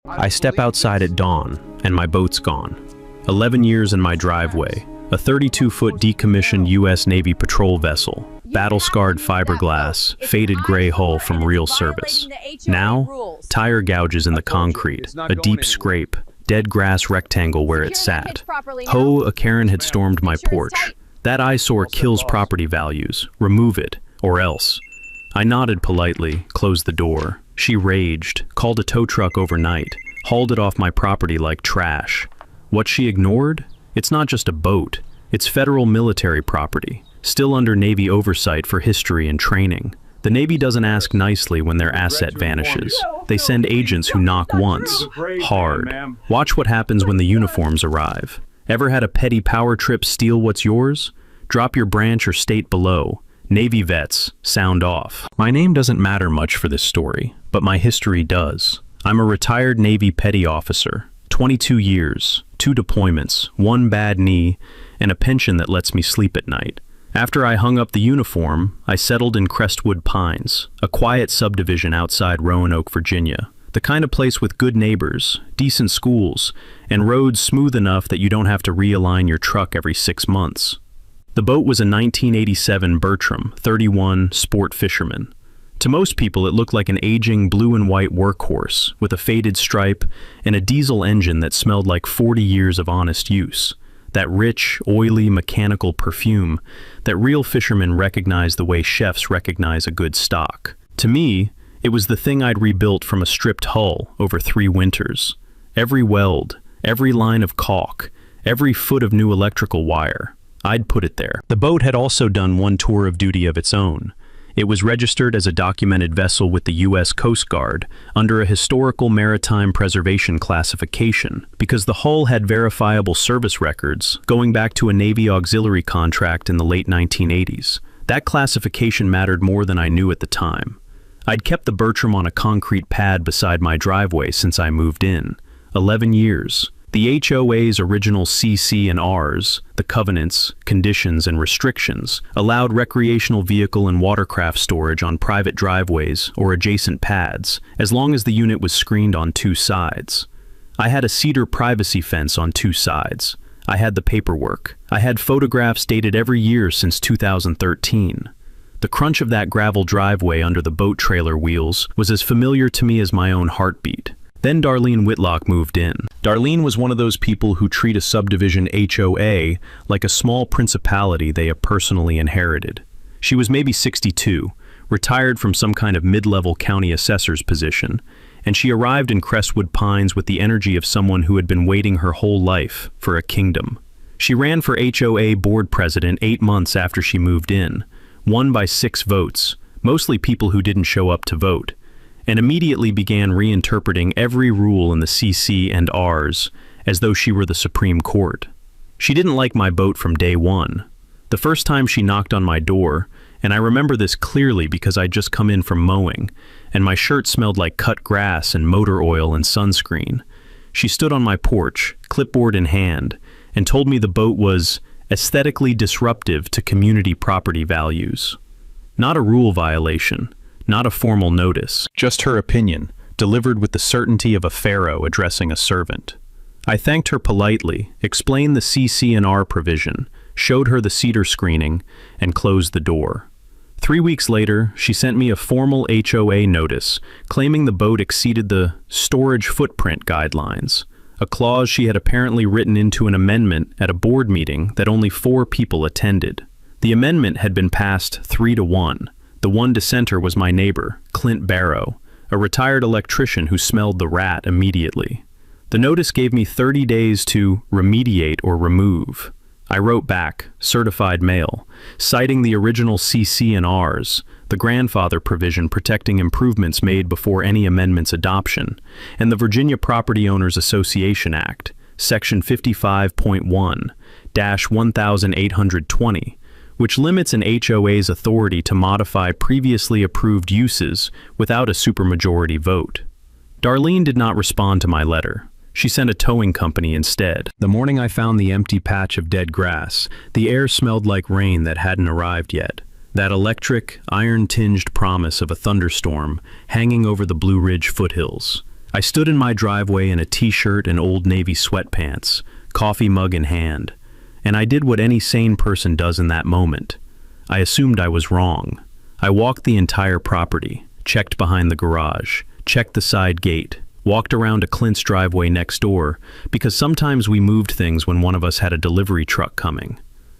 I step outside at dawn, and my boat's gone. 11 years in my driveway, a 32-foot decommissioned U.S. Navy patrol vessel, battle-scarred fiberglass, faded gray hull from real service. Now, tire gouges in the concrete, a deep scrape, dead grass rectangle where it sat. A Karen had stormed my porch. That eyesore kills property values. Remove it, or else. I nodded politely, closed the door. She raged, called a tow truck overnight, hauled it off my property like trash. What she ignored? It's not just a boat. It's federal military property, still under Navy oversight for history and training. The Navy doesn't ask nicely when their asset vanishes. They send agents who knock once, hard. Watch what happens when the uniforms arrive. Ever had a petty power trip steal what's yours? Drop your branch or state below. Navy vets, sound off. My name doesn't matter much for this story, but my history does. I'm a retired Navy petty officer, 22 years, 2 deployments, 1 bad knee, and a pension that lets me sleep at night. After I hung up the uniform, I settled in Crestwood Pines, a quiet subdivision outside Roanoke, Virginia. The kind of place with good neighbors, decent schools, and roads smooth enough that you don't have to realign your truck every 6 months. The boat was a 1987 Bertram 31 sport fisherman. To most people, it looked like an aging blue and white workhorse with a faded stripe and a diesel engine that smelled like 40 years of honest use. That rich, oily, mechanical perfume that real fishermen recognize the way chefs recognize a good stock. To me, it was the thing I'd rebuilt from a stripped hull over 3 winters. Every weld, every line of caulk, every foot of new electrical wire. I'd put it there. The boat had also done 1 tour of duty of its own. It was registered as a documented vessel with the U.S. Coast Guard under a historical maritime preservation classification because the hull had verifiable service records going back to a Navy auxiliary contract in the late 1980s. That classification mattered more than I knew at the time. I'd kept the Bertram on a concrete pad beside my driveway since I moved in. 11 years. The HOA's original CC and Rs, the covenants, conditions, and restrictions, allowed recreational vehicle and watercraft storage on private driveways or adjacent pads, as long as the unit was screened on 2 sides. I had a cedar privacy fence on 2 sides. I had the paperwork. I had photographs dated every year since 2013. The crunch of that gravel driveway under the boat trailer wheels was as familiar to me as my own heartbeat. Then Darlene Whitlock moved in. Darlene was one of those people who treat a subdivision HOA like a small principality they have personally inherited. She was maybe 62, retired from some kind of mid-level county assessor's position, and she arrived in Crestwood Pines with the energy of someone who had been waiting her whole life for a kingdom. She ran for HOA board president 8 months after she moved in, won by 6 votes, mostly people who didn't show up to vote, and immediately began reinterpreting every rule in the CC and Rs as though she were the Supreme Court. She didn't like my boat from day one. The first time she knocked on my door, and I remember this clearly because I'd just come in from mowing, and my shirt smelled like cut grass and motor oil and sunscreen. She stood on my porch, clipboard in hand, and told me the boat was aesthetically disruptive to community property values. Not a rule violation. Not a formal notice, just her opinion, delivered with the certainty of a pharaoh addressing a servant. I thanked her politely, explained the CC and R provision, showed her the cedar screening, and closed the door. 3 weeks later, she sent me a formal HOA notice claiming the boat exceeded the storage footprint guidelines, a clause she had apparently written into an amendment at a board meeting that only 4 people attended. The amendment had been passed 3-1. The one dissenter was my neighbor, Clint Barrow, a retired electrician who smelled the rat immediately. The notice gave me 30 days to remediate or remove. I wrote back, certified mail, citing the original CC and Rs, the grandfather provision protecting improvements made before any amendment's adoption, and the Virginia Property Owners Association Act, Section 55.1-1820, which limits an HOA's authority to modify previously approved uses without a supermajority vote. Darlene did not respond to my letter. She sent a towing company instead. The morning I found the empty patch of dead grass, the air smelled like rain that hadn't arrived yet. That electric, iron-tinged promise of a thunderstorm hanging over the Blue Ridge foothills. I stood in my driveway in a t-shirt and Old Navy sweatpants, coffee mug in hand, and I did what any sane person does in that moment. I assumed I was wrong. I walked the entire property, checked behind the garage, checked the side gate, walked around to Clint's driveway next door, because sometimes we moved things when one of us had a delivery truck coming.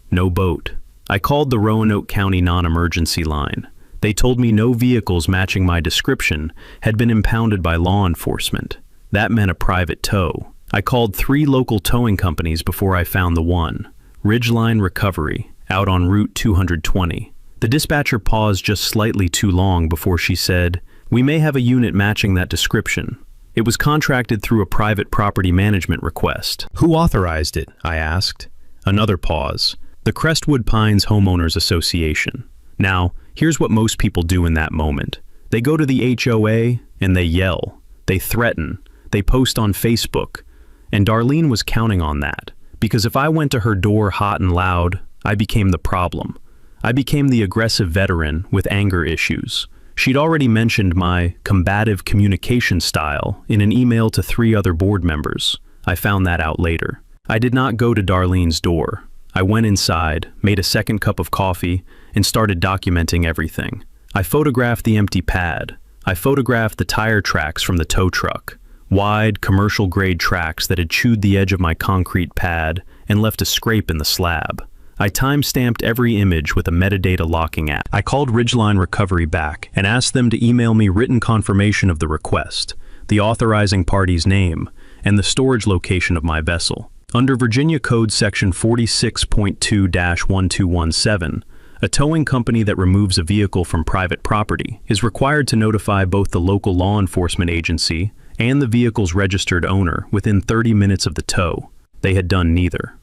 No boat. I called the Roanoke County non-emergency line. They told me no vehicles matching my description had been impounded by law enforcement. That meant a private tow. I called 3 local towing companies before I found the one. Ridgeline Recovery, out on Route 220. The dispatcher paused just slightly too long before she said, "We may have a unit matching that description." It was contracted through a private property management request. "Who authorized it?" I asked. Another pause. The Crestwood Pines Homeowners Association. Now, here's what most people do in that moment. They go to the HOA and they yell. They threaten. They post on Facebook. And Darlene was counting on that. Because if I went to her door hot and loud, I became the problem. I became the aggressive veteran with anger issues. She'd already mentioned my combative communication style in an email to 3 other board members. I found that out later. I did not go to Darlene's door. I went inside, made a second cup of coffee, and started documenting everything. I photographed the empty pad. I photographed the tire tracks from the tow truck. Wide, commercial-grade tracks that had chewed the edge of my concrete pad and left a scrape in the slab. I time-stamped every image with a metadata locking app. I called Ridgeline Recovery back and asked them to email me written confirmation of the request, the authorizing party's name, and the storage location of my vessel. Under Virginia Code Section 46.2-1217, a towing company that removes a vehicle from private property is required to notify both the local law enforcement agency and the vehicle's registered owner within 30 minutes of the tow. They had done neither.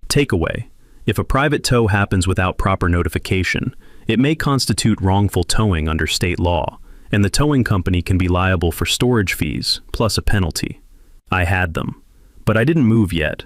Takeaway: if a private tow happens without proper notification, it may constitute wrongful towing under state law, and the towing company can be liable for storage fees, plus a penalty. I had them. But I didn't move yet.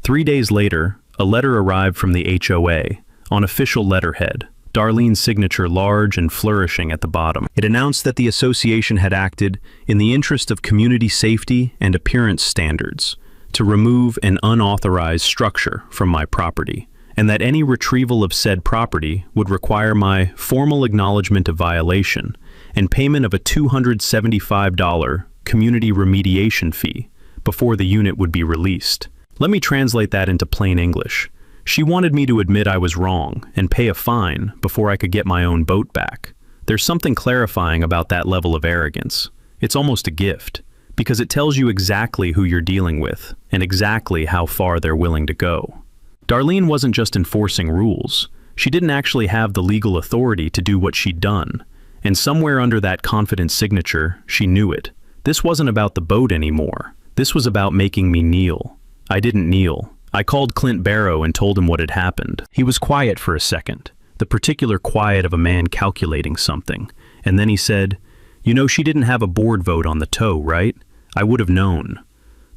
3 days later, a letter arrived from the HOA, on official letterhead, Darlene's signature large and flourishing at the bottom. It announced that the association had acted in the interest of community safety and appearance standards to remove an unauthorized structure from my property, and that any retrieval of said property would require my formal acknowledgement of violation and payment of a $275 community remediation fee before the unit would be released. Let me translate that into plain English. She wanted me to admit I was wrong and pay a fine before I could get my own boat back. There's something clarifying about that level of arrogance. It's almost a gift, because it tells you exactly who you're dealing with and exactly how far they're willing to go. Darlene wasn't just enforcing rules. She didn't actually have the legal authority to do what she'd done, and somewhere under that confident signature, she knew it. This wasn't about the boat anymore. This was about making me kneel. I didn't kneel. I called Clint Barrow and told him what had happened. He was quiet for a second, the particular quiet of a man calculating something, and then he said, "You know, she didn't have a board vote on the tow, right? I would have known."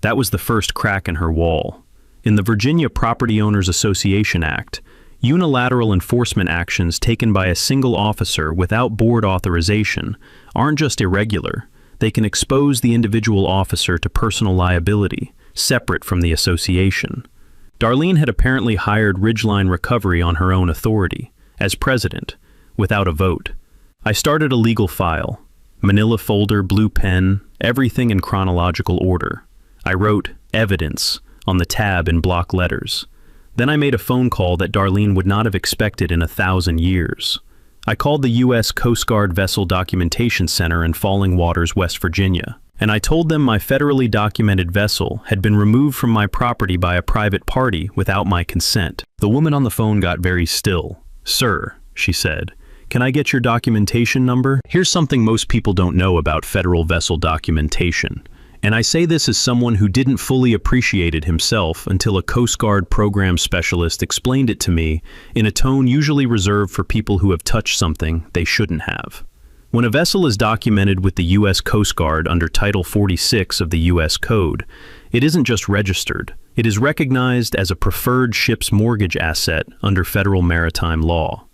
That was the first crack in her wall. In the Virginia Property Owners Association Act, unilateral enforcement actions taken by a single officer without board authorization aren't just irregular. They can expose the individual officer to personal liability, separate from the association. Darlene had apparently hired Ridgeline Recovery on her own authority, as president, without a vote. I started a legal file, manila folder, blue pen, everything in chronological order. I wrote "evidence" on the tab in block letters. Then I made a phone call that Darlene would not have expected in 1,000 years. I called the U.S. Coast Guard Vessel Documentation Center in Falling Waters, West Virginia, and I told them my federally documented vessel had been removed from my property by a private party without my consent. The woman on the phone got very still. "Sir," she said, "can I get your documentation number?" Here's something most people don't know about federal vessel documentation. And I say this as someone who didn't fully appreciate it himself until a Coast Guard program specialist explained it to me in a tone usually reserved for people who have touched something they shouldn't have. When a vessel is documented with the U.S. Coast Guard under Title 46 of the U.S. Code, it isn't just registered. It is recognized as a preferred ship's mortgage asset under federal maritime law.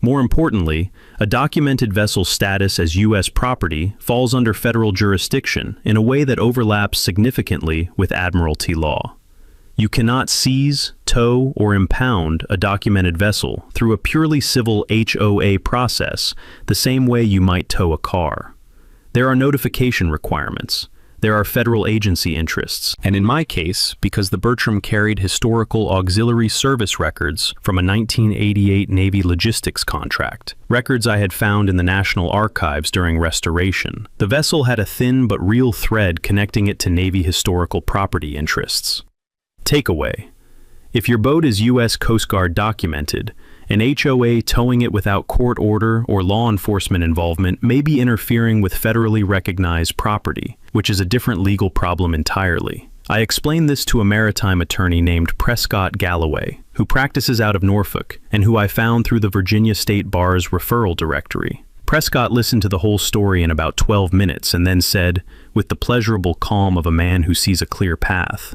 More importantly, a documented vessel's status as U.S. property falls under federal jurisdiction in a way that overlaps significantly with Admiralty law. You cannot seize, tow, or impound a documented vessel through a purely civil HOA process the same way you might tow a car. There are notification requirements. There are federal agency interests, and in my case, because the Bertram carried historical auxiliary service records from a 1988 Navy logistics contract, records I had found in the National Archives during restoration, the vessel had a thin but real thread connecting it to Navy historical property interests. Takeaway: if your boat is U.S. Coast Guard documented, an HOA towing it without court order or law enforcement involvement may be interfering with federally recognized property, which is a different legal problem entirely. I explained this to a maritime attorney named Prescott Galloway, who practices out of Norfolk and who I found through the Virginia State Bar's referral directory. Prescott listened to the whole story in about 12 minutes and then said, with the pleasurable calm of a man who sees a clear path,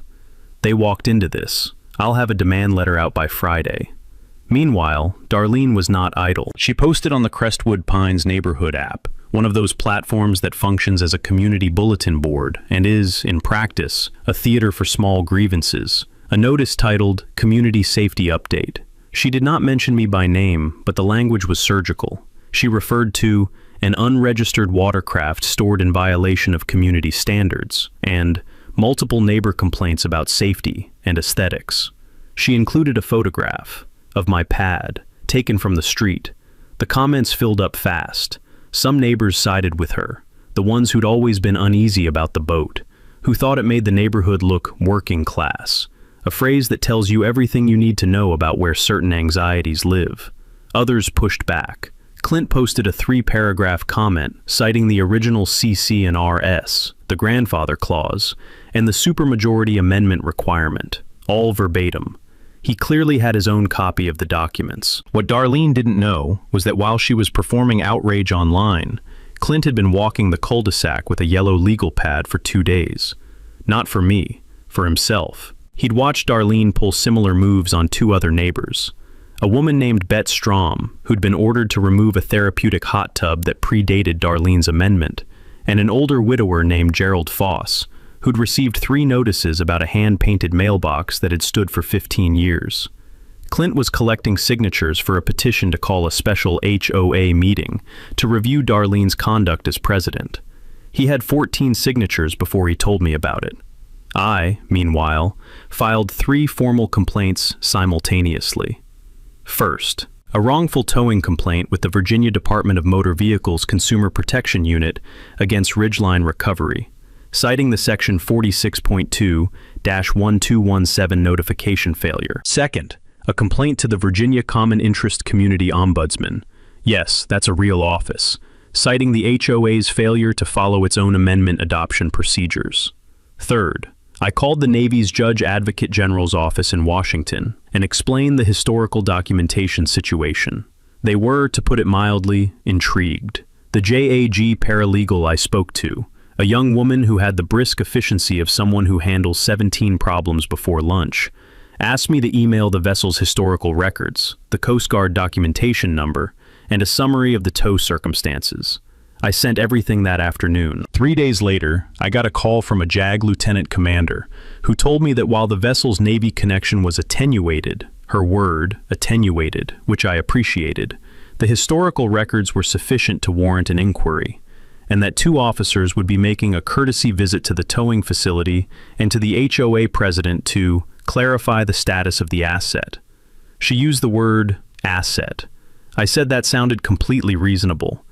"They walked into this. I'll have a demand letter out by Friday." Meanwhile, Darlene was not idle. She posted on the Crestwood Pines neighborhood app, one of those platforms that functions as a community bulletin board and is, in practice, a theater for small grievances, a notice titled Community Safety Update. She did not mention me by name, but the language was surgical. She referred to an unregistered watercraft stored in violation of community standards and multiple neighbor complaints about safety and aesthetics. She included a photograph of my pad, taken from the street. The comments filled up fast. Some neighbors sided with her, the ones who'd always been uneasy about the boat, who thought it made the neighborhood look working class, a phrase that tells you everything you need to know about where certain anxieties live. Others pushed back. Clint posted a 3-paragraph comment citing the original CC and RS, the grandfather clause, and the supermajority amendment requirement, all verbatim. He clearly had his own copy of the documents. What Darlene didn't know was that while she was performing outrage online, Clint had been walking the cul-de-sac with a yellow legal pad for 2 days. Not for me, for himself. He'd watched Darlene pull similar moves on 2 other neighbors. A woman named Bet Strom, who'd been ordered to remove a therapeutic hot tub that predated Darlene's amendment, and an older widower named Gerald Foss, who'd received 3 notices about a hand-painted mailbox that had stood for 15 years. Clint was collecting signatures for a petition to call a special HOA meeting to review Darlene's conduct as president. He had 14 signatures before he told me about it. I, meanwhile, filed 3 formal complaints simultaneously. First, a wrongful towing complaint with the Virginia Department of Motor Vehicles Consumer Protection Unit against Ridgeline Recovery, citing the Section 46.2-1217 notification failure. Second, a complaint to the Virginia Common Interest Community Ombudsman. Yes, that's a real office, citing the HOA's failure to follow its own amendment adoption procedures. Third, I called the Navy's Judge Advocate General's office in Washington and explained the historical documentation situation. They were, to put it mildly, intrigued. The JAG paralegal I spoke to, a young woman who had the brisk efficiency of someone who handles 17 problems before lunch, asked me to email the vessel's historical records, the Coast Guard documentation number, and a summary of the tow circumstances. I sent everything that afternoon. 3 days later, I got a call from a JAG lieutenant commander who told me that while the vessel's Navy connection was attenuated, her word, attenuated, which I appreciated, the historical records were sufficient to warrant an inquiry, and that 2 officers would be making a courtesy visit to the towing facility and to the HOA president to clarify the status of the asset. She used the word asset. I said that sounded completely reasonable.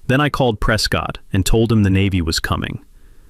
Then I called Prescott and told him the Navy was coming.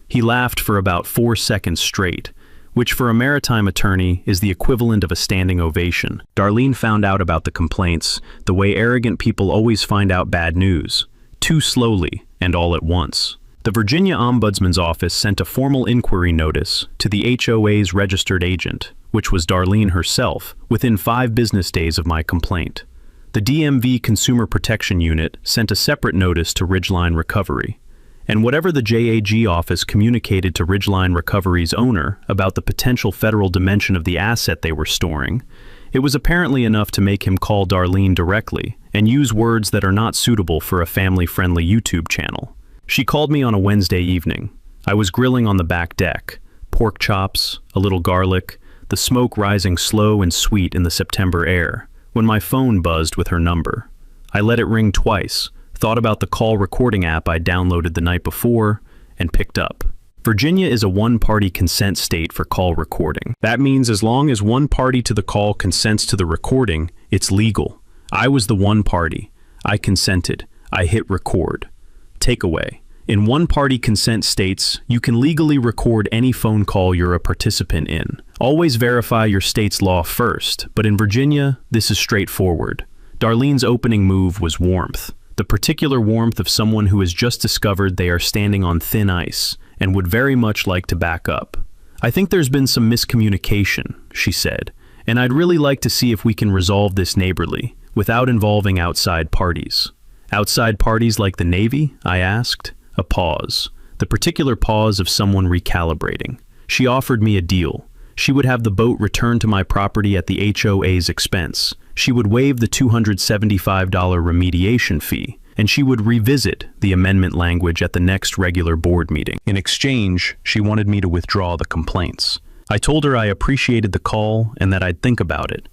He laughed for about 4 seconds straight, which for a maritime attorney is the equivalent of a standing ovation. Darlene found out about the complaints the way arrogant people always find out bad news, too slowly and all at once. The Virginia Ombudsman's office sent a formal inquiry notice to the HOA's registered agent, which was Darlene herself, within 5 business days of my complaint. The DMV Consumer Protection Unit sent a separate notice to Ridgeline Recovery, and whatever the JAG office communicated to Ridgeline Recovery's owner about the potential federal dimension of the asset they were storing, It was apparently enough to make him call Darlene directly and use words that are not suitable for a family-friendly YouTube channel. She called me on a Wednesday evening. I was grilling on the back deck. Pork chops, a little garlic, the smoke rising slow and sweet in the September air, when my phone buzzed with her number. I let it ring twice, thought about the call recording app I downloaded the night before, and picked up. Virginia is a one-party consent state for call recording. That means as long as one party to the call consents to the recording, it's legal. I was the one party. I consented. I hit record. Takeaway. In one-party consent states, you can legally record any phone call you're a participant in. Always verify your state's law first, but in Virginia, this is straightforward. Darlene's opening move was warmth. The particular warmth of someone who has just discovered they are standing on thin ice and would very much like to back up. I think there's been some miscommunication, she said, and I'd really like to see if we can resolve this neighborly, without involving outside parties. Outside parties like the Navy? I asked. A pause. The particular pause of someone recalibrating. She offered me a deal. She would have the boat returned to my property at the HOA's expense. She would waive the $275 remediation fee, and she would revisit the amendment language at the next regular board meeting. In exchange, she wanted me to withdraw the complaints. I told her I appreciated the call and that I'd think about it.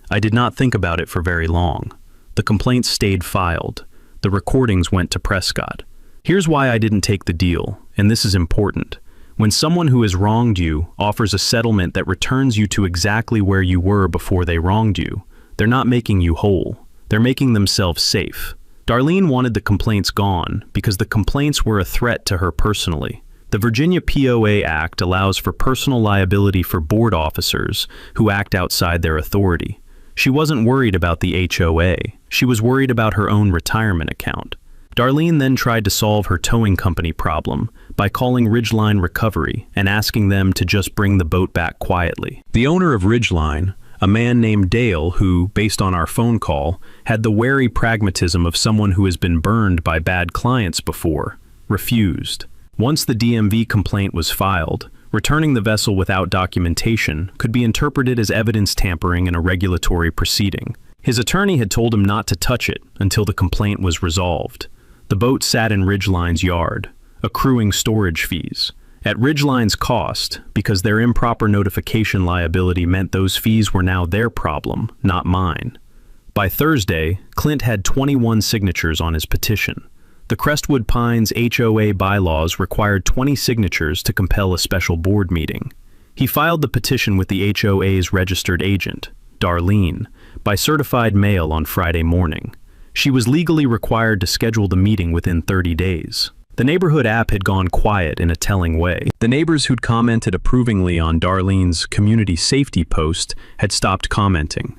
I did not think about it for very long. The complaints stayed filed. The recordings went to Prescott. Here's why I didn't take the deal, and this is important. When someone who has wronged you offers a settlement that returns you to exactly where you were before they wronged you, they're not making you whole. They're making themselves safe. Darlene wanted the complaints gone because the complaints were a threat to her personally. The Virginia POA Act allows for personal liability for board officers who act outside their authority. She wasn't worried about the HOA. She was worried about her own retirement account. Darlene then tried to solve her towing company problem by calling Ridgeline Recovery and asking them to just bring the boat back quietly. The owner of Ridgeline, a man named Dale who, based on our phone call, had the wary pragmatism of someone who has been burned by bad clients before, refused. Once the DMV complaint was filed, returning the vessel without documentation could be interpreted as evidence tampering in a regulatory proceeding. His attorney had told him not to touch it until the complaint was resolved. The boat sat in Ridgeline's yard, accruing storage fees. At Ridgeline's cost, because their improper notification liability meant those fees were now their problem, not mine. By Thursday, Clint had 21 signatures on his petition. The Crestwood Pines HOA bylaws required 20 signatures to compel a special board meeting. He filed the petition with the HOA's registered agent, Darlene, by certified mail on Friday morning. She was legally required to schedule the meeting within 30 days. The neighborhood app had gone quiet in a telling way. The neighbors who'd commented approvingly on Darlene's community safety post had stopped commenting.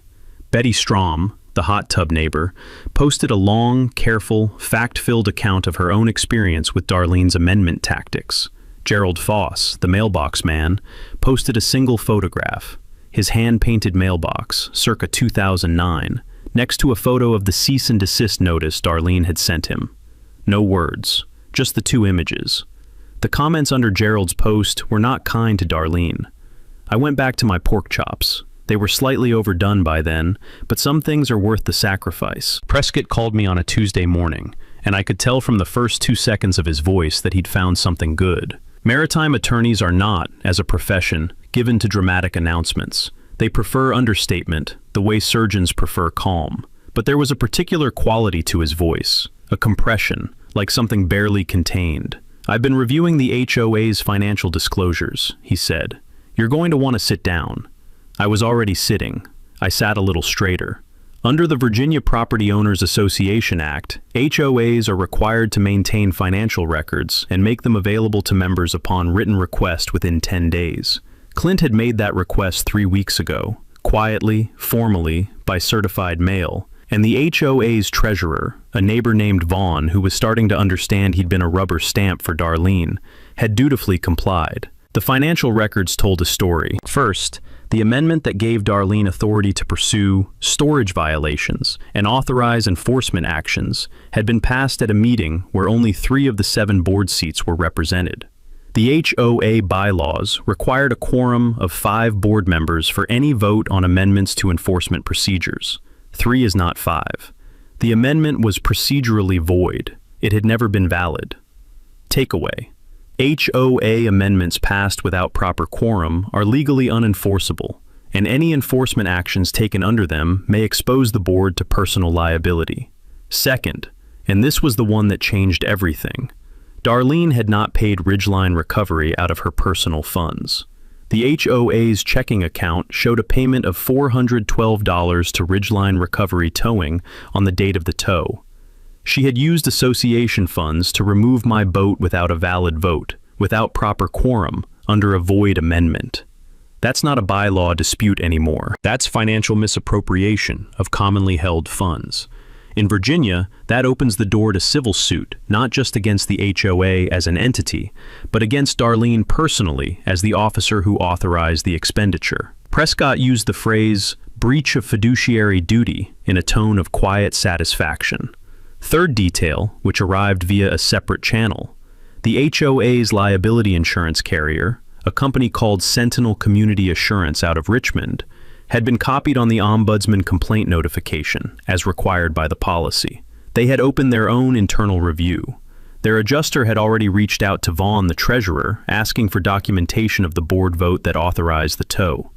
Betty Strom, the hot tub neighbor, posted a long, careful, fact-filled account of her own experience with Darlene's amendment tactics. Gerald Foss, the mailbox man, posted a single photograph, his hand-painted mailbox, circa 2009, next to a photo of the cease and desist notice Darlene had sent him. No words, just the two images. The comments under Gerald's post were not kind to Darlene. I went back to my pork chops. They were slightly overdone by then, but some things are worth the sacrifice. Prescott called me on a Tuesday morning, and I could tell from the first 2 seconds of his voice that he'd found something good. Maritime attorneys are not, as a profession, given to dramatic announcements. They prefer understatement, the way surgeons prefer calm. But there was a particular quality to his voice, a compression, like something barely contained. "I've been reviewing the HOA's financial disclosures," he said. "You're going to want to sit down." I was already sitting. I sat a little straighter. Under the Virginia Property Owners Association Act, HOAs are required to maintain financial records and make them available to members upon written request within 10 days. Clint had made that request 3 weeks ago, quietly, formally, by certified mail, and the HOA's treasurer, a neighbor named Vaughn who was starting to understand he'd been a rubber stamp for Darlene, had dutifully complied. The financial records told a story. First, the amendment that gave Darlene authority to pursue storage violations and authorize enforcement actions had been passed at a meeting where only 3 of the 7 board seats were represented. The HOA bylaws required a quorum of 5 board members for any vote on amendments to enforcement procedures. 3 is not 5. The amendment was procedurally void. It had never been valid. Takeaway: HOA amendments passed without proper quorum are legally unenforceable, and any enforcement actions taken under them may expose the board to personal liability. Second, and this was the one that changed everything, Darlene had not paid Ridgeline Recovery out of her personal funds. The HOA's checking account showed a payment of $412 to Ridgeline Recovery Towing on the date of the tow. She had used association funds to remove my boat without a valid vote, without proper quorum, under a void amendment. That's not a bylaw dispute anymore. That's financial misappropriation of commonly held funds. In Virginia, that opens the door to civil suit, not just against the HOA as an entity, but against Darlene personally as the officer who authorized the expenditure. Prescott used the phrase, breach of fiduciary duty, in a tone of quiet satisfaction. Third detail, which arrived via a separate channel. The HOA's liability insurance carrier, a company called Sentinel Community Assurance out of Richmond, had been copied on the Ombudsman complaint notification, as required by the policy. They had opened their own internal review. Their adjuster had already reached out to Vaughn, the treasurer, asking for documentation of the board vote that authorized the tow.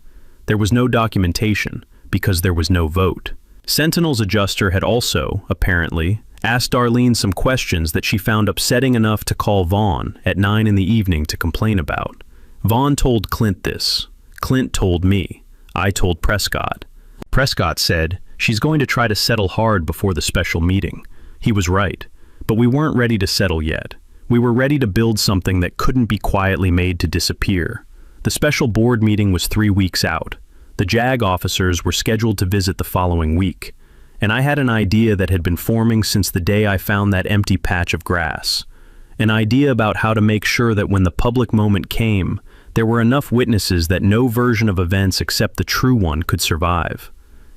There was no documentation, because there was no vote. Sentinel's adjuster had also, apparently, asked Darlene some questions that she found upsetting enough to call Vaughn at 9 in the evening to complain about. Vaughn told Clint this. Clint told me. I told Prescott. Prescott said, she's going to try to settle hard before the special meeting. He was right, but we weren't ready to settle yet. We were ready to build something that couldn't be quietly made to disappear. The special board meeting was 3 weeks out. The JAG officers were scheduled to visit the following week, and I had an idea that had been forming since the day I found that empty patch of grass. An idea about how to make sure that when the public moment came, there were enough witnesses that no version of events except the true one could survive.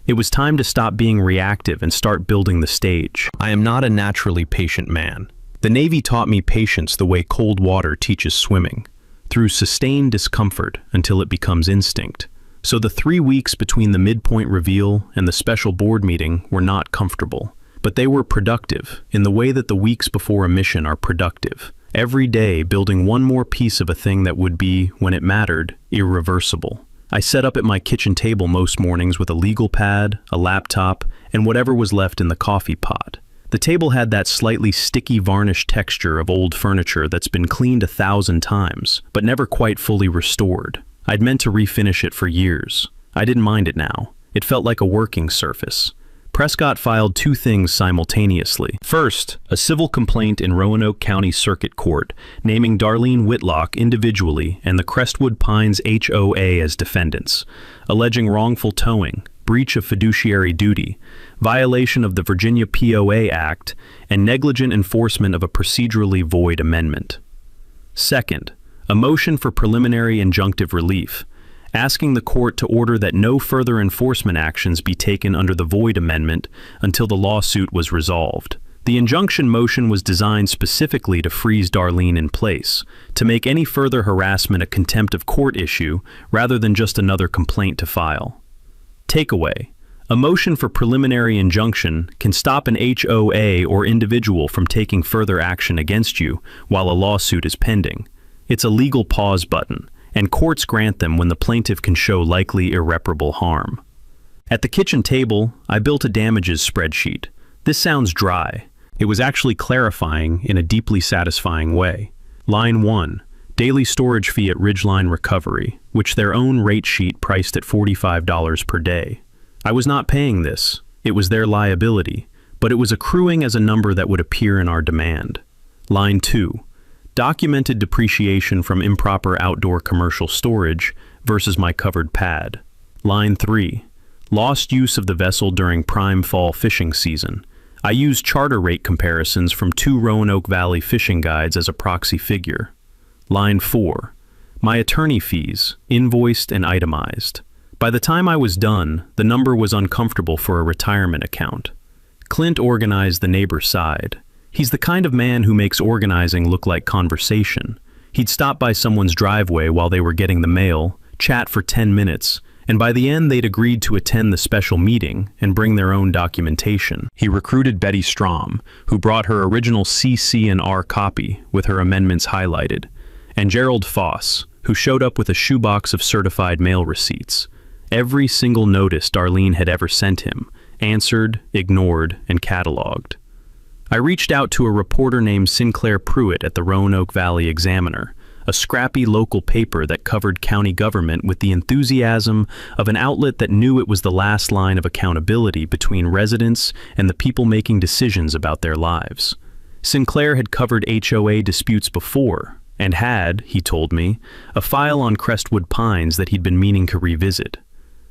It was time to stop being reactive and start building the stage. I am not a naturally patient man. The Navy taught me patience the way cold water teaches swimming, through sustained discomfort until it becomes instinct. So the 3 weeks between the midpoint reveal and the special board meeting were not comfortable, but they were productive in the way that the weeks before a mission are productive. Every day building one more piece of a thing that would be, when it mattered, irreversible. I set up at my kitchen table most mornings with a legal pad, a laptop, and whatever was left in the coffee pot. The table had that slightly sticky varnish texture of old furniture that's been cleaned 1,000 times, but never quite fully restored. I'd meant to refinish it for years. I didn't mind it now. It felt like a working surface. Prescott filed 2 things simultaneously. First, a civil complaint in Roanoke County Circuit Court naming Darlene Whitlock individually and the Crestwood Pines HOA as defendants, alleging wrongful towing, breach of fiduciary duty, violation of the Virginia POA Act, and negligent enforcement of a procedurally void amendment. Second, a motion for preliminary injunctive relief, asking the court to order that no further enforcement actions be taken under the void amendment until the lawsuit was resolved. The injunction motion was designed specifically to freeze Darlene in place, to make any further harassment a contempt of court issue rather than just another complaint to file. Takeaway: a motion for preliminary injunction can stop an HOA or individual from taking further action against you while a lawsuit is pending. It's a legal pause button, and courts grant them when the plaintiff can show likely irreparable harm. At the kitchen table, I built a damages spreadsheet. This sounds dry. It was actually clarifying in a deeply satisfying way. Line 1, daily storage fee at Ridgeline Recovery, which their own rate sheet priced at $45 per day. I was not paying this. It was their liability, but it was accruing as a number that would appear in our demand. Line 2, documented depreciation from improper outdoor commercial storage versus my covered pad. Line 3, lost use of the vessel during prime fall fishing season. I used charter rate comparisons from 2 Roanoke Valley fishing guides as a proxy figure. Line 4, my attorney fees, invoiced and itemized. By the time I was done, the number was uncomfortable for a retirement account. Clint organized the neighbor side. He's the kind of man who makes organizing look like conversation. He'd stop by someone's driveway while they were getting the mail, chat for 10 minutes, and by the end they'd agreed to attend the special meeting and bring their own documentation. He recruited Betty Strom, who brought her original CC&R copy with her amendments highlighted, and Gerald Foss, who showed up with a shoebox of certified mail receipts. Every single notice Darlene had ever sent him, answered, ignored, and cataloged. I reached out to a reporter named Sinclair Pruitt at the Roanoke Valley Examiner, a scrappy local paper that covered county government with the enthusiasm of an outlet that knew it was the last line of accountability between residents and the people making decisions about their lives. Sinclair had covered HOA disputes before, and had, he told me, a file on Crestwood Pines that he'd been meaning to revisit.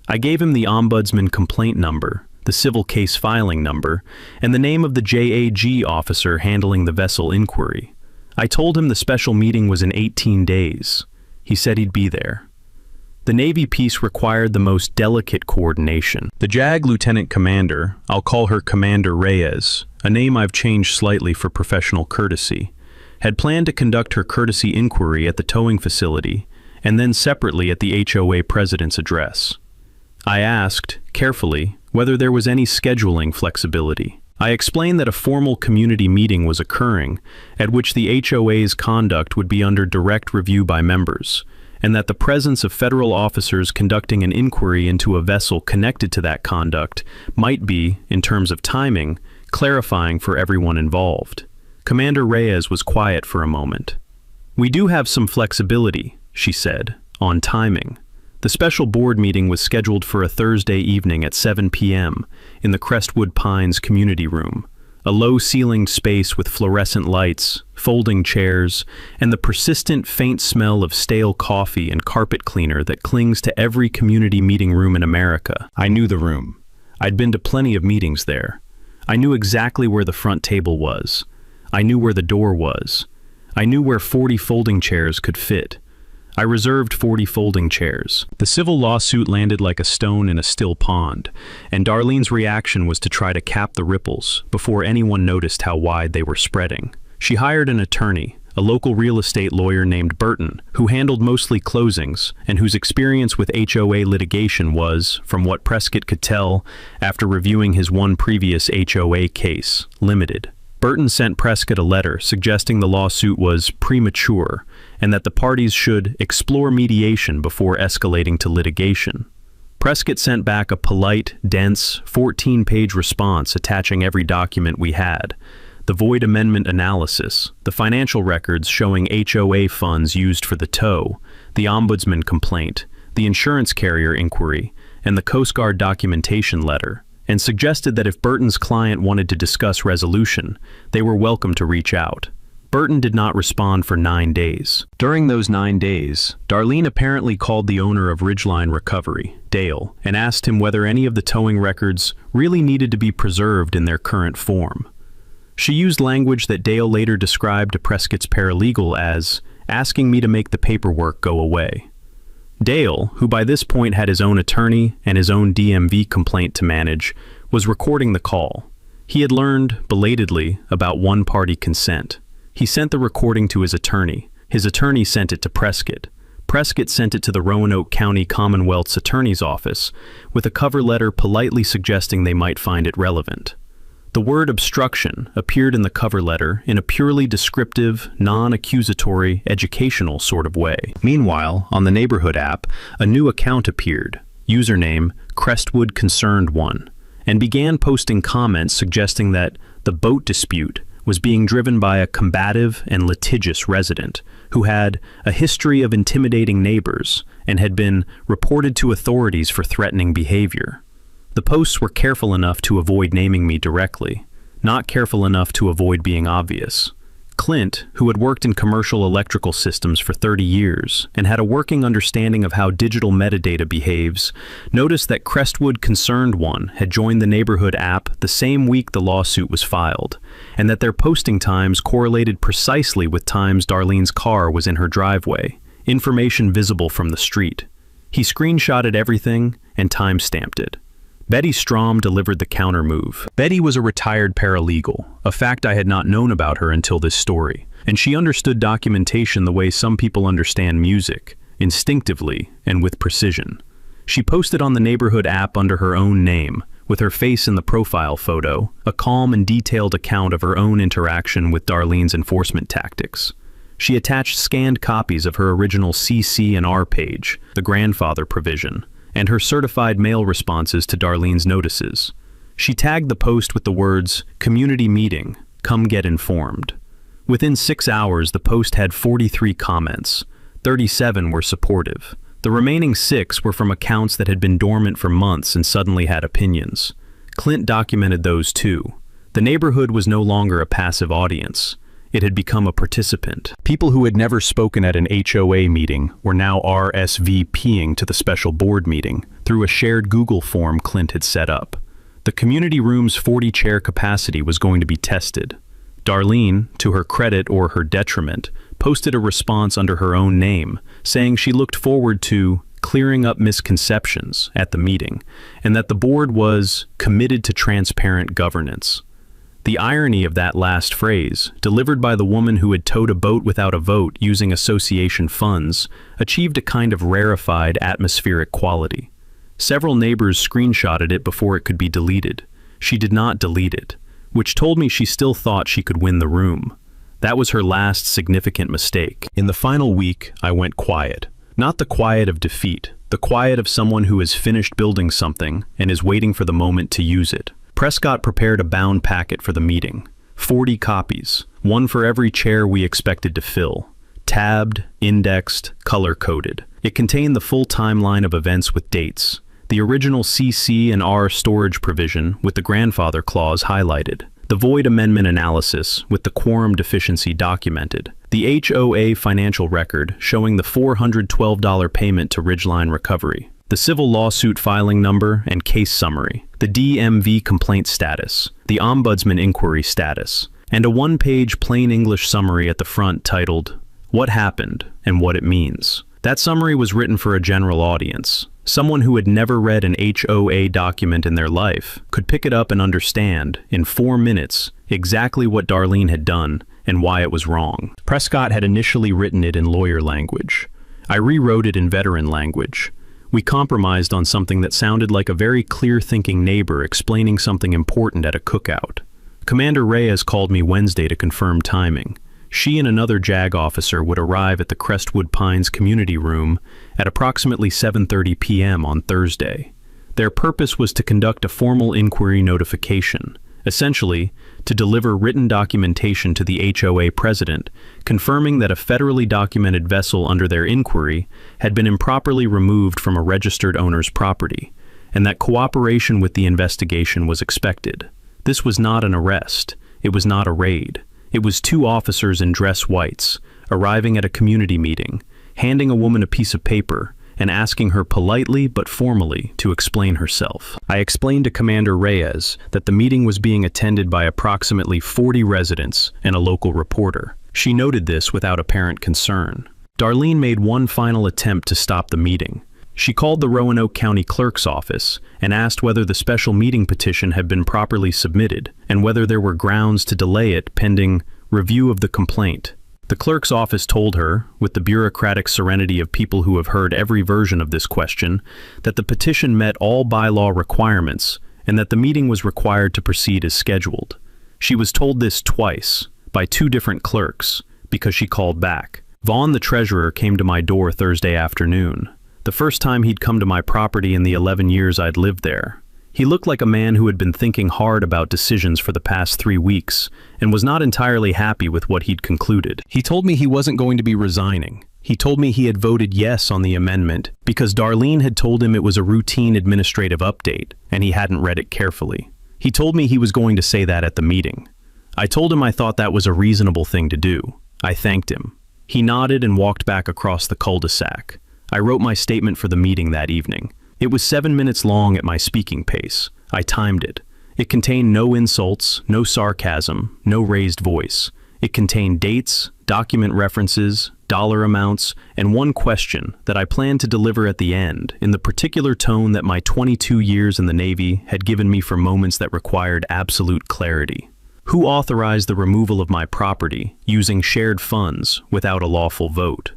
I gave him the ombudsman complaint number, the civil case filing number, and the name of the JAG officer handling the vessel inquiry. I told him the special meeting was in 18 days. He said he'd be there. The Navy piece required the most delicate coordination. The JAG lieutenant commander, I'll call her Commander Reyes, a name I've changed slightly for professional courtesy, had planned to conduct her courtesy inquiry at the towing facility and then separately at the HOA president's address. I asked, carefully, whether there was any scheduling flexibility. I explained that a formal community meeting was occurring, at which the HOA's conduct would be under direct review by members, and that the presence of federal officers conducting an inquiry into a vessel connected to that conduct might be, in terms of timing, clarifying for everyone involved. Commander Reyes was quiet for a moment. "We do have some flexibility," she said, "on timing." The special board meeting was scheduled for a Thursday evening at 7 p.m. in the Crestwood Pines community room, a low-ceilinged space with fluorescent lights, folding chairs, and the persistent faint smell of stale coffee and carpet cleaner that clings to every community meeting room in America. I knew the room. I'd been to plenty of meetings there. I knew exactly where the front table was. I knew where the door was. I knew where 40 folding chairs could fit. I reserved 40 folding chairs. The civil lawsuit landed like a stone in a still pond, and Darlene's reaction was to try to cap the ripples before anyone noticed how wide they were spreading. She hired an attorney, a local real estate lawyer named Burton, who handled mostly closings and whose experience with HOA litigation was, from what Prescott could tell after reviewing his one previous HOA case, limited. Burton sent Prescott a letter suggesting the lawsuit was premature and that the parties should explore mediation before escalating to litigation. Prescott sent back a polite, dense, 14-page response attaching every document we had: the void amendment analysis, the financial records showing HOA funds used for the tow, the ombudsman complaint, the insurance carrier inquiry, and the Coast Guard documentation letter, and suggested that if Burton's client wanted to discuss resolution, they were welcome to reach out. Burton did not respond for 9 days. During those 9 days, Darlene apparently called the owner of Ridgeline Recovery, Dale, and asked him whether any of the towing records really needed to be preserved in their current form. She used language that Dale later described to Prescott's paralegal as asking me to make the paperwork go away. Dale, who by this point had his own attorney and his own DMV complaint to manage, was recording the call. He had learned, belatedly, about one-party consent. He sent the recording to his attorney. His attorney sent it to Prescott. Prescott sent it to the Roanoke County Commonwealth's attorney's office, with a cover letter politely suggesting they might find it relevant. The word obstruction appeared in the cover letter in a purely descriptive, non-accusatory, educational sort of way. Meanwhile, on the Neighborhood app, a new account appeared, username Crestwood Concerned One, and began posting comments suggesting that the boat dispute was being driven by a combative and litigious resident who had a history of intimidating neighbors and had been reported to authorities for threatening behavior. The posts were careful enough to avoid naming me directly, not careful enough to avoid being obvious. Clint, who had worked in commercial electrical systems for 30 years and had a working understanding of how digital metadata behaves, noticed that Crestwood Concerned One had joined the Neighborhood app the same week the lawsuit was filed, and that their posting times correlated precisely with times Darlene's car was in her driveway, information visible from the street. He screenshotted everything and time-stamped it. Betty Strom delivered the counter move. Betty was a retired paralegal, a fact I had not known about her until this story. and she understood documentation the way some people understand music, instinctively and with precision. She posted on the neighborhood app under her own name, with her face in the profile photo, a calm and detailed account of her own interaction with Darlene's enforcement tactics. She attached scanned copies of her original CC and R page, the grandfather provision, and her certified mail responses to Darlene's notices. She tagged the post with the words, "Community meeting, come get informed." Within 6 hours, the post had 43 comments. 37 were supportive. The remaining 6 were from accounts that had been dormant for months and suddenly had opinions. Clint documented those too. The neighborhood was no longer a passive audience. It had become a participant. People who had never spoken at an HOA meeting were now RSVPing to the special board meeting through a shared Google form Clint had set up. The community room's 40-chair capacity was going to be tested. Darlene, to her credit or her detriment, posted a response under her own name, saying she looked forward to clearing up misconceptions at the meeting, and that the board was committed to transparent governance. The irony of that last phrase, delivered by the woman who had towed a boat without a vote using association funds, achieved a kind of rarefied atmospheric quality. Several neighbors screenshotted it before it could be deleted. She did not delete it, which told me she still thought she could win the room. That was her last significant mistake. In the final week, I went quiet. Not the quiet of defeat, the quiet of someone who has finished building something and is waiting for the moment to use it. Prescott prepared a bound packet for the meeting. 40 copies, one for every chair we expected to fill. Tabbed, indexed, color-coded. It contained the full timeline of events with dates. The original CC and R storage provision with the grandfather clause highlighted. The void amendment analysis with the quorum deficiency documented. The HOA financial record showing the $412 payment to Ridgeline Recovery. The civil lawsuit filing number and case summary. The DMV complaint status. The ombudsman inquiry status. And a one-page plain English summary at the front titled, "What Happened and What It Means." That summary was written for a general audience. Someone who had never read an HOA document in their life could pick it up and understand, in 4 minutes, exactly what Darlene had done and why it was wrong. Prescott had initially written it in lawyer language. I rewrote it in veteran language. We compromised on something that sounded like a very clear-thinking neighbor explaining something important at a cookout. Commander Reyes called me Wednesday to confirm timing. She and another JAG officer would arrive at the Crestwood Pines community room at approximately 7:30 p.m. on Thursday. Their purpose was to conduct a formal inquiry notification, essentially to deliver written documentation to the HOA president, confirming that a federally documented vessel under their inquiry had been improperly removed from a registered owner's property, and that cooperation with the investigation was expected. This was not an arrest. It was not a raid. It was 2 officers in dress whites, arriving at a community meeting, handing a woman a piece of paper, and asking her politely but formally to explain herself. I explained to Commander Reyes that the meeting was being attended by approximately 40 residents and a local reporter. She noted this without apparent concern. Darlene made one final attempt to stop the meeting. She called the Roanoke County Clerk's office and asked whether the special meeting petition had been properly submitted and whether there were grounds to delay it pending review of the complaint. The clerk's office told her, with the bureaucratic serenity of people who have heard every version of this question, that the petition met all bylaw requirements and that the meeting was required to proceed as scheduled. She was told this twice, by 2 different clerks, because she called back. Vaughn, the treasurer, came to my door Thursday afternoon. The first time he'd come to my property in the 11 years I'd lived there. He looked like a man who had been thinking hard about decisions for the past 3 weeks and was not entirely happy with what he'd concluded. He told me he wasn't going to be resigning. He told me he had voted yes on the amendment because Darlene had told him it was a routine administrative update and he hadn't read it carefully. He told me he was going to say that at the meeting. I told him I thought that was a reasonable thing to do. I thanked him. He nodded and walked back across the cul-de-sac. I wrote my statement for the meeting that evening. It was 7 minutes long at my speaking pace. I timed it. It contained no insults, no sarcasm, no raised voice. It contained dates, document references, dollar amounts, and one question that I planned to deliver at the end in the particular tone that my 22 years in the Navy had given me for moments that required absolute clarity. Who authorized the removal of my property using shared funds without a lawful vote?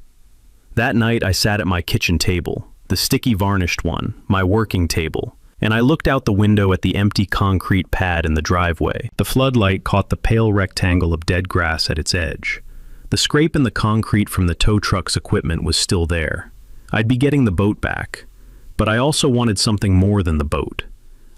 That night I sat at my kitchen table, the sticky varnished one, my working table, and I looked out the window at the empty concrete pad in the driveway. The floodlight caught the pale rectangle of dead grass at its edge. The scrape in the concrete from the tow truck's equipment was still there. I'd be getting the boat back, but I also wanted something more than the boat.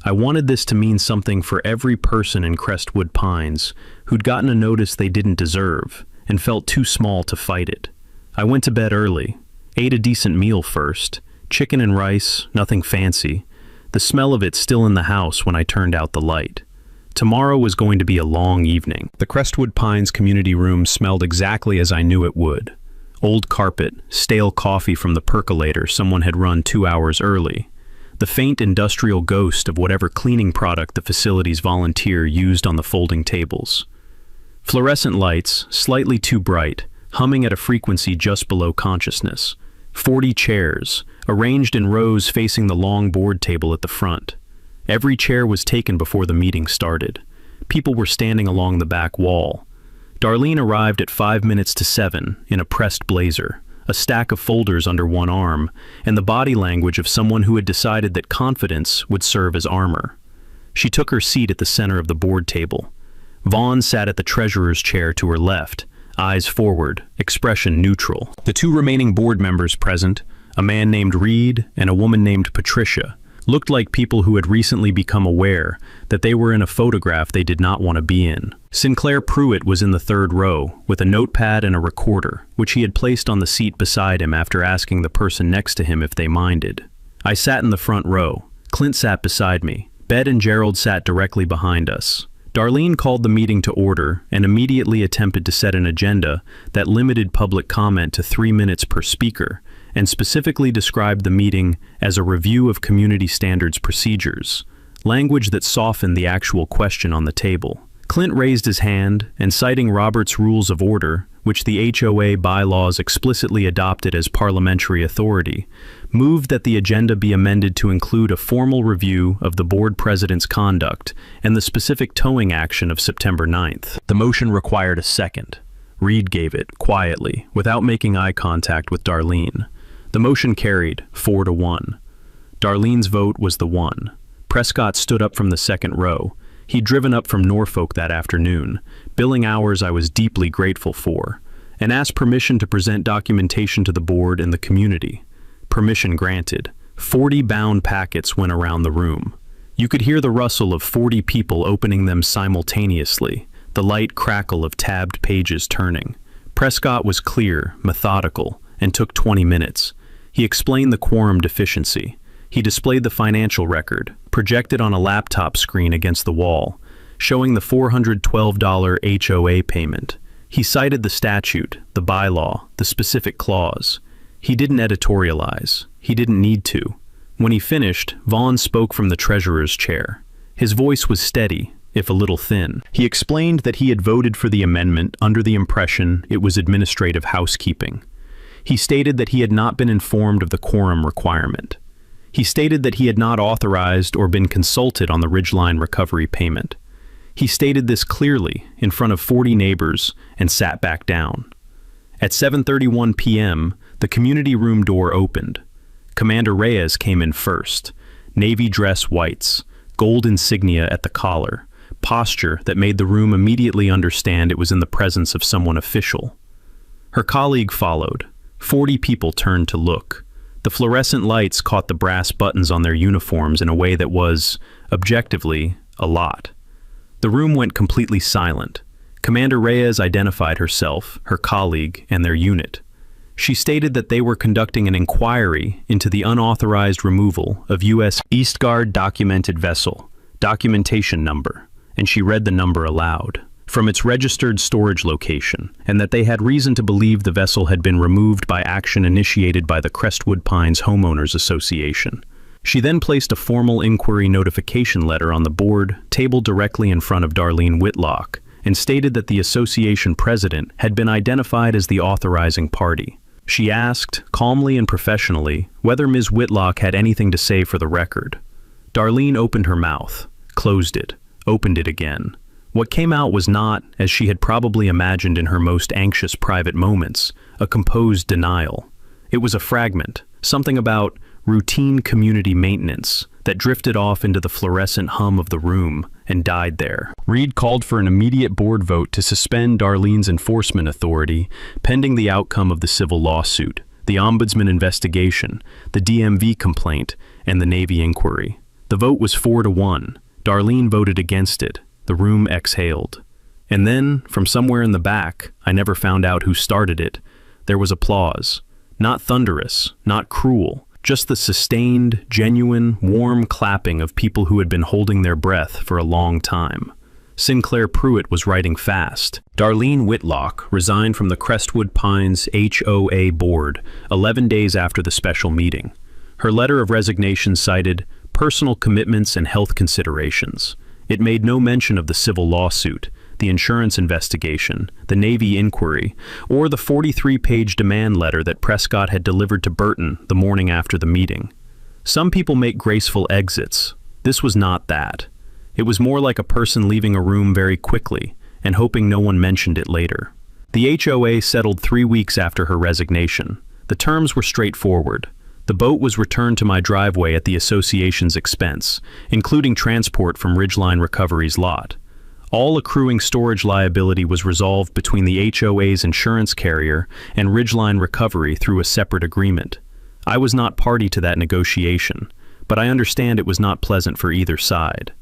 I wanted this to mean something for every person in Crestwood Pines who'd gotten a notice they didn't deserve and felt too small to fight it. I went to bed early, ate a decent meal first, chicken and rice, nothing fancy, the smell of it still in the house when I turned out the light. Tomorrow was going to be a long evening. The Crestwood Pines community room smelled exactly as I knew it would. Old carpet, stale coffee from the percolator someone had run 2 hours early, the faint industrial ghost of whatever cleaning product the facility's volunteer used on the folding tables. Fluorescent lights, slightly too bright, humming at a frequency just below consciousness. 40 chairs, arranged in rows facing the long board table at the front. Every chair was taken before the meeting started. People were standing along the back wall. Darlene arrived at 5 minutes to 7 in a pressed blazer, a stack of folders under one arm, and the body language of someone who had decided that confidence would serve as armor. She took her seat at the center of the board table. Vaughn sat at the treasurer's chair to her left, eyes forward, expression neutral. The two remaining board members present, a man named Reed and a woman named Patricia, looked like people who had recently become aware that they were in a photograph they did not want to be in. Sinclair Pruitt was in the third row, with a notepad and a recorder, which he had placed on the seat beside him after asking the person next to him if they minded. I sat in the front row. Clint sat beside me. Bed and Gerald sat directly behind us. Darlene called the meeting to order and immediately attempted to set an agenda that limited public comment to 3 minutes per speaker, and specifically described the meeting as a review of community standards procedures, language that softened the actual question on the table. Clint raised his hand and, citing Robert's Rules of Order, which the HOA bylaws explicitly adopted as parliamentary authority, moved that the agenda be amended to include a formal review of the board president's conduct and the specific towing action of September 9th. The motion required a second. Reed gave it, quietly, without making eye contact with Darlene. The motion carried, 4-1. Darlene's vote was the one. Prescott stood up from the second row. He'd driven up from Norfolk that afternoon, billing hours I was deeply grateful for, and asked permission to present documentation to the board and the community. Permission granted. 40 bound packets went around the room. You could hear the rustle of 40 people opening them simultaneously, the light crackle of tabbed pages turning. Prescott was clear, methodical, and took 20 minutes. He explained the quorum deficiency. He displayed the financial record, projected on a laptop screen against the wall, showing the $412 HOA payment. He cited the statute, the bylaw, the specific clause. He didn't editorialize. He didn't need to. When he finished, Vaughn spoke from the treasurer's chair. His voice was steady, if a little thin. He explained that he had voted for the amendment under the impression it was administrative housekeeping. He stated that he had not been informed of the quorum requirement. He stated that he had not authorized or been consulted on the Ridgeline recovery payment. He stated this clearly in front of 40 neighbors and sat back down. At 7:31 p.m., the community room door opened. Commander Reyes came in first. Navy dress whites, gold insignia at the collar, posture that made the room immediately understand it was in the presence of someone official. Her colleague followed. 40 people turned to look. The fluorescent lights caught the brass buttons on their uniforms in a way that was, objectively, a lot. The room went completely silent. Commander Reyes identified herself, her colleague, and their unit. She stated that they were conducting an inquiry into the unauthorized removal of U.S. East Guard documented vessel, documentation number, and she read the number aloud, from its registered storage location, and that they had reason to believe the vessel had been removed by action initiated by the Crestwood Pines Homeowners Association. She then placed a formal inquiry notification letter on the board table directly in front of Darlene Whitlock, and stated that the association president had been identified as the authorizing party. She asked, calmly and professionally, whether Ms. Whitlock had anything to say for the record. Darlene opened her mouth, closed it, opened it again. What came out was not, as she had probably imagined in her most anxious private moments, a composed denial. It was a fragment, something about routine community maintenance, that drifted off into the fluorescent hum of the room and died there. Reed called for an immediate board vote to suspend Darlene's enforcement authority, pending the outcome of the civil lawsuit, the ombudsman investigation, the DMV complaint, and the Navy inquiry. The vote was 4-1. Darlene voted against it. The room exhaled. And then, from somewhere in the back, I never found out who started it, there was applause. Not thunderous, not cruel, just the sustained, genuine, warm clapping of people who had been holding their breath for a long time. Sinclair Pruitt was writing fast. Darlene Whitlock resigned from the Crestwood Pines HOA board 11 days after the special meeting. Her letter of resignation cited personal commitments and health considerations. It made no mention of the civil lawsuit, the insurance investigation, the Navy inquiry, or the 43-page demand letter that Prescott had delivered to Burton the morning after the meeting. Some people make graceful exits. This was not that. It was more like a person leaving a room very quickly and hoping no one mentioned it later. The HOA settled 3 weeks after her resignation. The terms were straightforward. The boat was returned to my driveway at the association's expense, including transport from Ridgeline Recovery's lot. All accruing storage liability was resolved between the HOA's insurance carrier and Ridgeline Recovery through a separate agreement. I was not party to that negotiation, but I understand it was not pleasant for either side.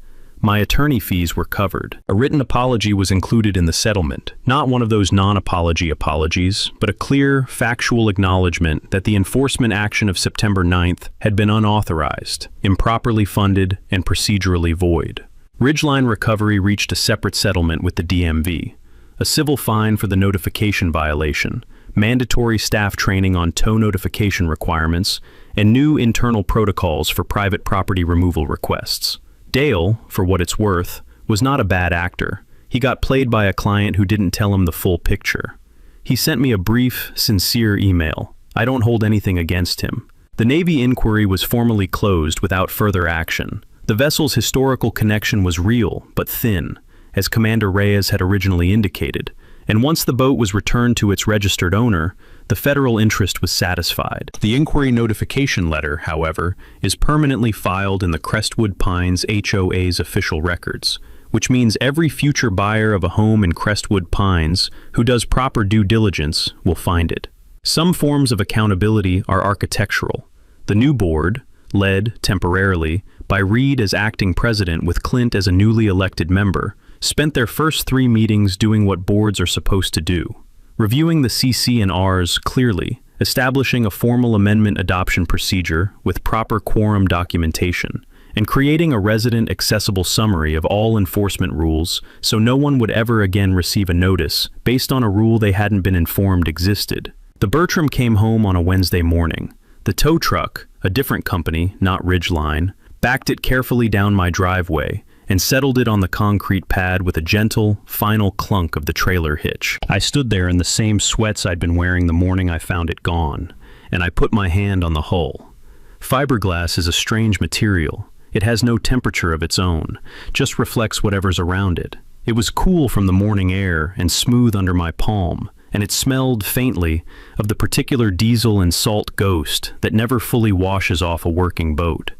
My attorney fees were covered. A written apology was included in the settlement, not one of those non-apology apologies, but a clear, factual acknowledgement that the enforcement action of September 9th had been unauthorized, improperly funded, and procedurally void. Ridgeline Recovery reached a separate settlement with the DMV, a civil fine for the notification violation, mandatory staff training on tow notification requirements, and new internal protocols for private property removal requests. Dale, for what it's worth, was not a bad actor. He got played by a client who didn't tell him the full picture. He sent me a brief, sincere email. I don't hold anything against him. The Navy inquiry was formally closed without further action. The vessel's historical connection was real, but thin, as Commander Reyes had originally indicated, and once the boat was returned to its registered owner, the federal interest was satisfied. The inquiry notification letter, however, is permanently filed in the Crestwood Pines HOA's official records, which means every future buyer of a home in Crestwood Pines who does proper due diligence will find it. Some forms of accountability are architectural. The new board, led, temporarily, by Reed as acting president with Clint as a newly elected member, spent their first 3 meetings doing what boards are supposed to do. Reviewing the CC&Rs clearly, establishing a formal amendment adoption procedure with proper quorum documentation, and creating a resident accessible summary of all enforcement rules so no one would ever again receive a notice based on a rule they hadn't been informed existed. The Bertram came home on a Wednesday morning. The tow truck, a different company, not Ridgeline, backed it carefully down my driveway and settled it on the concrete pad with a gentle, final clunk of the trailer hitch. I stood there in the same sweats I'd been wearing the morning I found it gone, and I put my hand on the hull. Fiberglass is a strange material. It has no temperature of its own, just reflects whatever's around it. It was cool from the morning air and smooth under my palm, and it smelled faintly of the particular diesel and salt ghost that never fully washes off a working boat.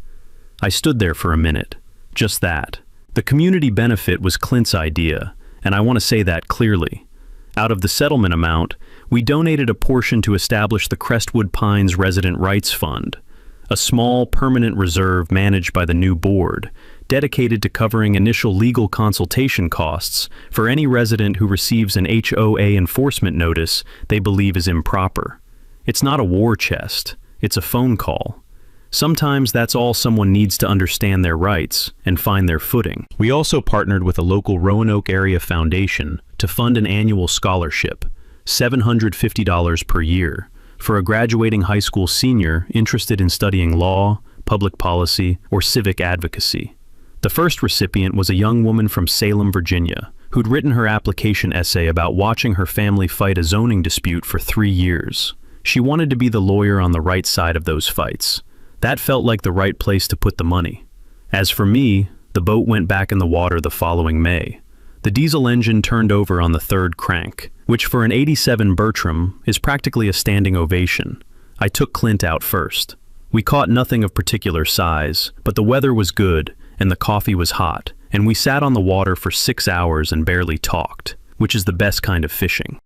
I stood there for a minute, just that. The community benefit was Clint's idea, and I want to say that clearly. Out of the settlement amount, we donated a portion to establish the Crestwood Pines Resident Rights Fund, a small permanent reserve managed by the new board, dedicated to covering initial legal consultation costs for any resident who receives an HOA enforcement notice they believe is improper. It's not a war chest, it's a phone call. Sometimes that's all someone needs to understand their rights and find their footing. We also partnered with a local Roanoke area foundation to fund an annual scholarship, $750 per year, for a graduating high school senior interested in studying law, public policy, or civic advocacy. The first recipient was a young woman from Salem, Virginia, who'd written her application essay about watching her family fight a zoning dispute for 3 years. She wanted to be the lawyer on the right side of those fights. That felt like the right place to put the money. As for me, the boat went back in the water the following May. The diesel engine turned over on the third crank, which for an 87 Bertram is practically a standing ovation. I took Clint out first. We caught nothing of particular size, but the weather was good and the coffee was hot, and we sat on the water for 6 hours and barely talked, which is the best kind of fishing.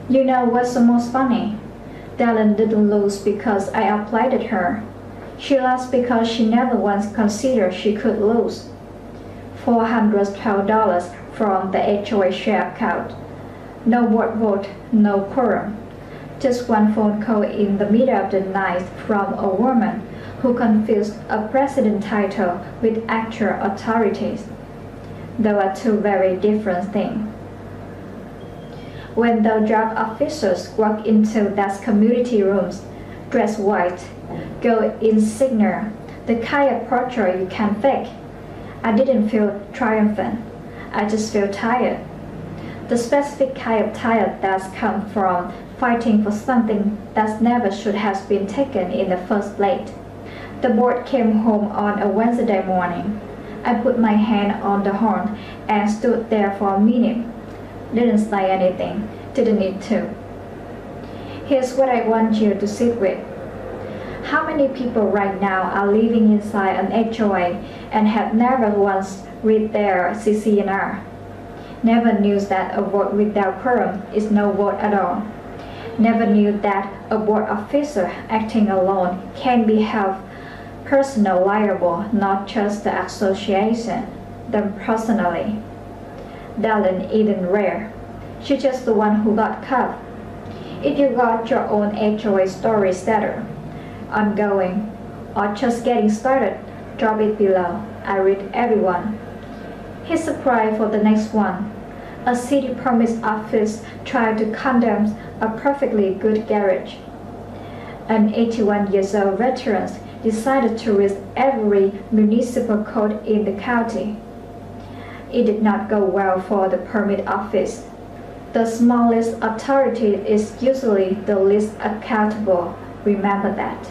You know what's the most funny? Dylan didn't lose because I outplayed her. She lost because she never once considered she could lose. $412 from the HOA share account. No board vote, no quorum. Just one phone call in the middle of the night from a woman who confused a president title with actual authorities. They were two very different things. When the drug officers walked into those community rooms, dressed white, go insignia, the kind of portrait you can fake, I didn't feel triumphant. I just feel tired. The specific kind of tired that comes from fighting for something that never should have been taken in the first place. The board came home on a Wednesday morning. I put my hand on the horn and stood there for a minute. Didn't say anything. Didn't need to. Here's what I want you to sit with. How many people right now are living inside an HOA and have never once read their CC&R? Never knew that a vote without quorum is no vote at all. Never knew that a board officer acting alone can be held personally liable, not just the association, them personally. Darlene isn't rare. She's just the one who got caught. If you got your own HOA story setter, ongoing, or just getting started, drop it below. I read everyone. Here's a prize for the next one. A city permit office tried to condemn a perfectly good garage. An 81-year-old veteran decided to read every municipal code in the county. It did not go well for the permit office. The smallest authority is usually the least accountable. Remember that.